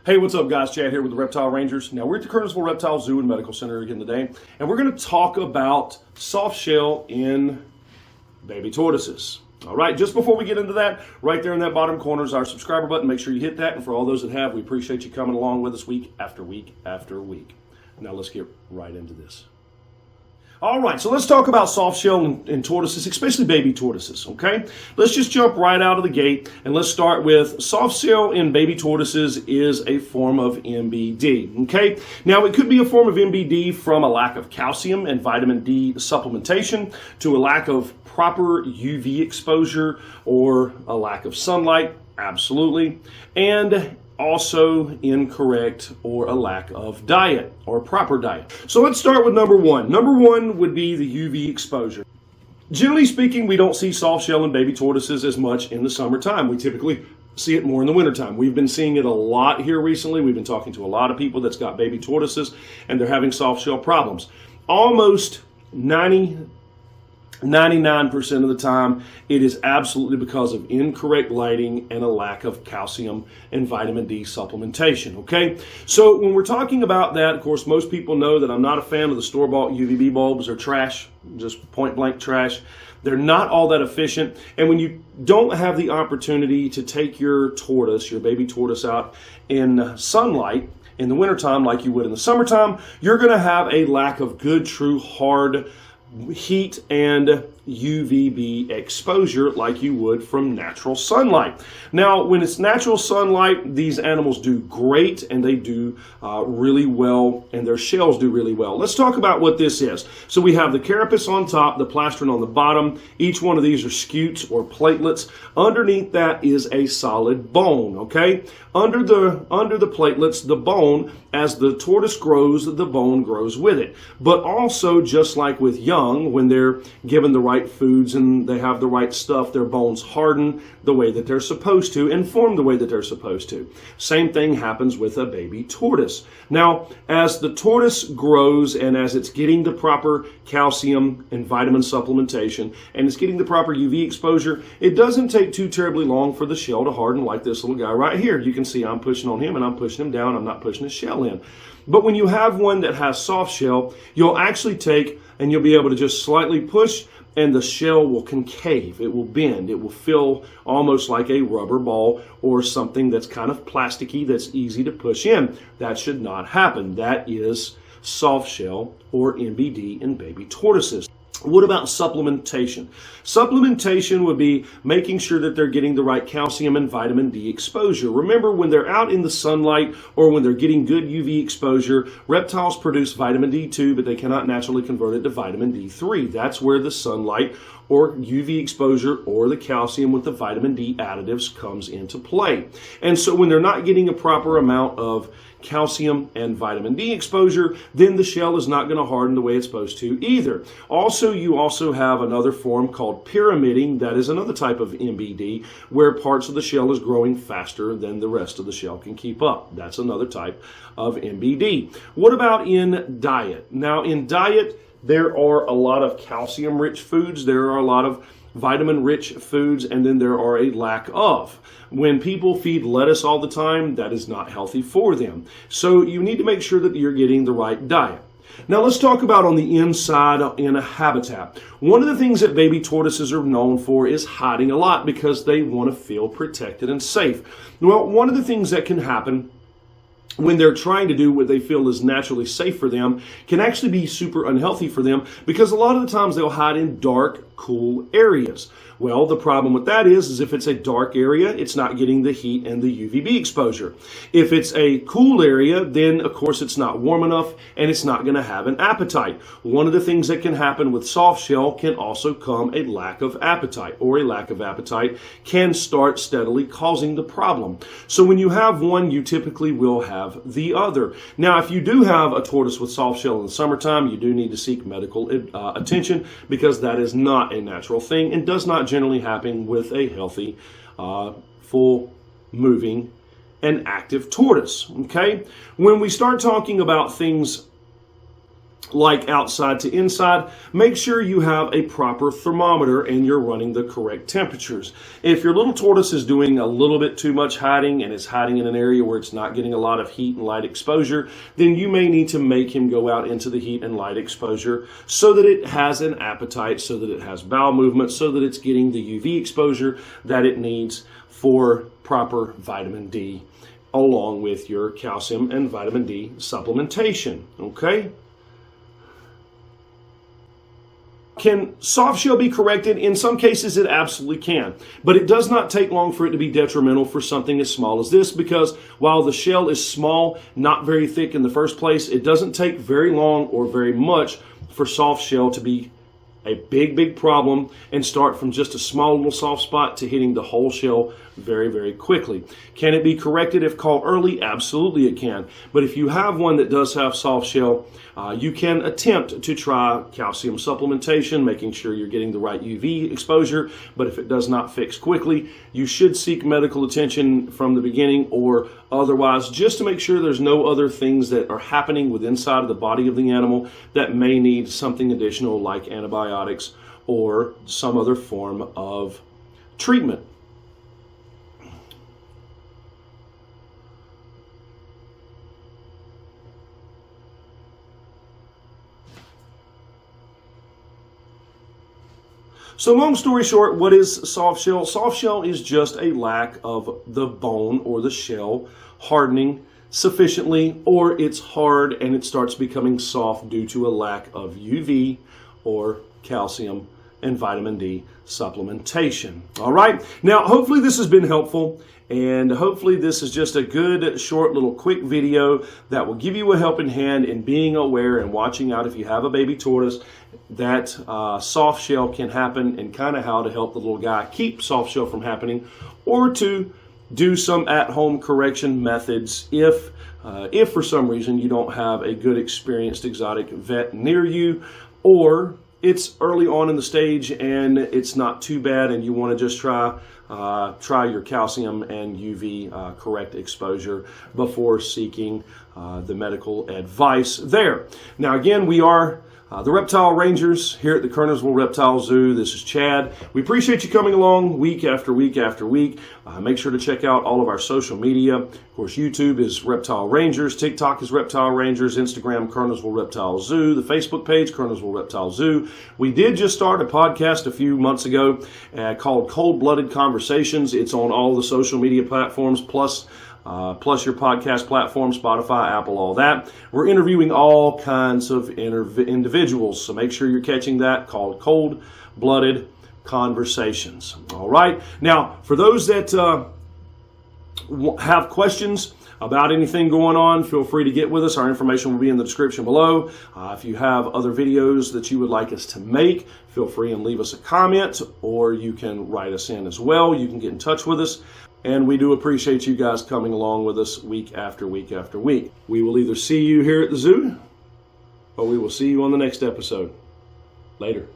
Hey, what's up guys? Chad here with the Reptile Rangers. Now we're at the Kernersville Reptile Zoo and Medical Center again today, and we're going to talk about soft shell in baby tortoises. All right, just before we get into that, right there in that bottom corner is our subscriber button. Make sure you hit that, and for all those that have, we appreciate you coming along with us week after week after week. Now let's get right into this. All right, so let's talk about soft shell in tortoises, especially baby tortoises, okay? Let's just jump right out of the gate, and let's start with soft shell in baby tortoises is a form of MBD, okay? Now, it could be a form of MBD from a lack of calcium and vitamin D supplementation to a lack of proper UV exposure or a lack of sunlight, absolutely, and also incorrect or a lack of diet or proper diet. So let's start with number one. Number one would be the UV exposure. Generally speaking, we don't see soft shell in baby tortoises as much in the summertime. We typically see it more in the wintertime. We've been seeing it a lot here recently. We've been talking to a lot of people that's got baby tortoises and they're having soft shell problems. Almost 99% of the time, it is absolutely because of incorrect lighting and a lack of calcium and vitamin D supplementation, okay? So when we're talking about that, of course, most people know that I'm not a fan of the store-bought UVB bulbs. They're trash, just point-blank trash. They're not all that efficient. And when you don't have the opportunity to take your tortoise, your baby tortoise out in sunlight, in the wintertime like you would in the summertime, you're gonna have a lack of good, true, hard heat and UVB exposure like you would from natural sunlight. Now, when it's natural sunlight, these animals do great and they do really well, and their shells do really well. Let's talk about what this is. So we have the carapace on top, the plastron on the bottom. Each one of these are scutes or platelets. Underneath that is a solid bone, okay? Under the platelets, the bone, as the tortoise grows, the bone grows with it. But also, just like with young, when they're given the right foods and they have the right stuff, their bones harden the way that they're supposed to and form the way that they're supposed to. Same thing happens with a baby tortoise. Now, as the tortoise grows and as it's getting the proper calcium and vitamin supplementation and it's getting the proper UV exposure, it doesn't take too terribly long for the shell to harden like this little guy right here. You can see I'm pushing on him and I'm pushing him down. I'm not pushing his shell in. But when you have one that has soft shell, you'll actually take and you'll be able to just slightly push and the shell will concave, it will bend, it will feel almost like a rubber ball or something that's kind of plasticky that's easy to push in. That should not happen. That is soft shell or MBD in baby tortoises. What about supplementation? Supplementation would be making sure that they're getting the right calcium and vitamin D exposure. Remember, when they're out in the sunlight or when they're getting good UV exposure, reptiles produce vitamin D2, but they cannot naturally convert it to vitamin D3. That's where the sunlight or UV exposure or the calcium with the vitamin D additives comes into play. And so when they're not getting a proper amount of calcium and vitamin D exposure, then the shell is not going to harden the way it's supposed to either. Also, you also have another form called pyramiding. That is another type of MBD where parts of the shell is growing faster than the rest of the shell can keep up. That's another type of MBD. What about in diet? Now, in diet, there are a lot of calcium-rich foods. There are a lot of vitamin-rich foods, and then there are a lack of. When people feed lettuce all the time, that is not healthy for them. So you need to make sure that you're getting the right diet. Now let's talk about on the inside in a habitat. One of the things that baby tortoises are known for is hiding a lot because they want to feel protected and safe. Well, one of the things that can happen when they're trying to do what they feel is naturally safe for them can actually be super unhealthy for them because a lot of the times they'll hide in dark, cool areas. Well, the problem with that is if it's a dark area, it's not getting the heat and the UVB exposure. If it's a cool area, then of course it's not warm enough and it's not going to have an appetite. One of the things that can happen with soft shell can also come a lack of appetite, or a lack of appetite can start steadily causing the problem. So when you have one, you typically will have the other. Now, if you do have a tortoise with soft shell in the summertime, you do need to seek medical attention because that is not a natural thing and does not generally happen with a healthy, full moving and active tortoise. Okay, when we start talking about things like outside to inside, make sure you have a proper thermometer and you're running the correct temperatures. If your little tortoise is doing a little bit too much hiding and it's hiding in an area where it's not getting a lot of heat and light exposure, then you may need to make him go out into the heat and light exposure so that it has an appetite, so that it has bowel movement, so that it's getting the UV exposure that it needs for proper vitamin D, along with your calcium and vitamin D supplementation, okay? Can soft shell be corrected? In some cases, it absolutely can. But it does not take long for it to be detrimental for something as small as this, because while the shell is small, not very thick in the first place, it doesn't take very long or very much for soft shell to be a big problem and start from just a small little soft spot to hitting the whole shell very quickly. Can it be corrected if caught early? Absolutely it can. But if you have one that does have soft shell, you can attempt to try calcium supplementation, making sure you're getting the right UV exposure. But if it does not fix quickly, you should seek medical attention from the beginning or otherwise, just to make sure there's no other things that are happening within inside of the body of the animal that may need something additional like antibiotics or some other form of treatment. So long story short, what is soft shell? Soft shell is just a lack of the bone or the shell hardening sufficiently, or it's hard and it starts becoming soft due to a lack of UV or calcium and vitamin D supplementation. All right. Now, hopefully this has been helpful, and hopefully this is just a good, short, little quick video that will give you a helping hand in being aware and watching out if you have a baby tortoise that soft shell can happen, and kind of how to help the little guy keep soft shell from happening, or to do some at-home correction methods if for some reason you don't have a good experienced exotic vet near you, or it's early on in the stage and it's not too bad and you want to just try your calcium and UV correct exposure before seeking the medical advice there. Now again, we are the Reptile Rangers here at the Kernersville Reptile Zoo. This is Chad. We appreciate you coming along week after week after week. Make sure to check out all of our social media. Of course, YouTube is Reptile Rangers. TikTok is Reptile Rangers. Instagram, Kernersville Reptile Zoo. The Facebook page, Kernersville Reptile Zoo. We did just start a podcast a few months ago called Cold-Blooded Conversations. It's on all the social media platforms, plus your podcast platform, Spotify, Apple, all that. We're interviewing all kinds of individuals, so make sure you're catching that, called Cold-Blooded Conversations. All right. Now, for those that have questions about anything going on, feel free to get with us. Our information will be in the description below. If you have other videos that you would like us to make, feel free and leave us a comment, or you can write us in as well. You can get in touch with us. And we do appreciate you guys coming along with us week after week after week. We will either see you here at the zoo, or we will see you on the next episode. Later.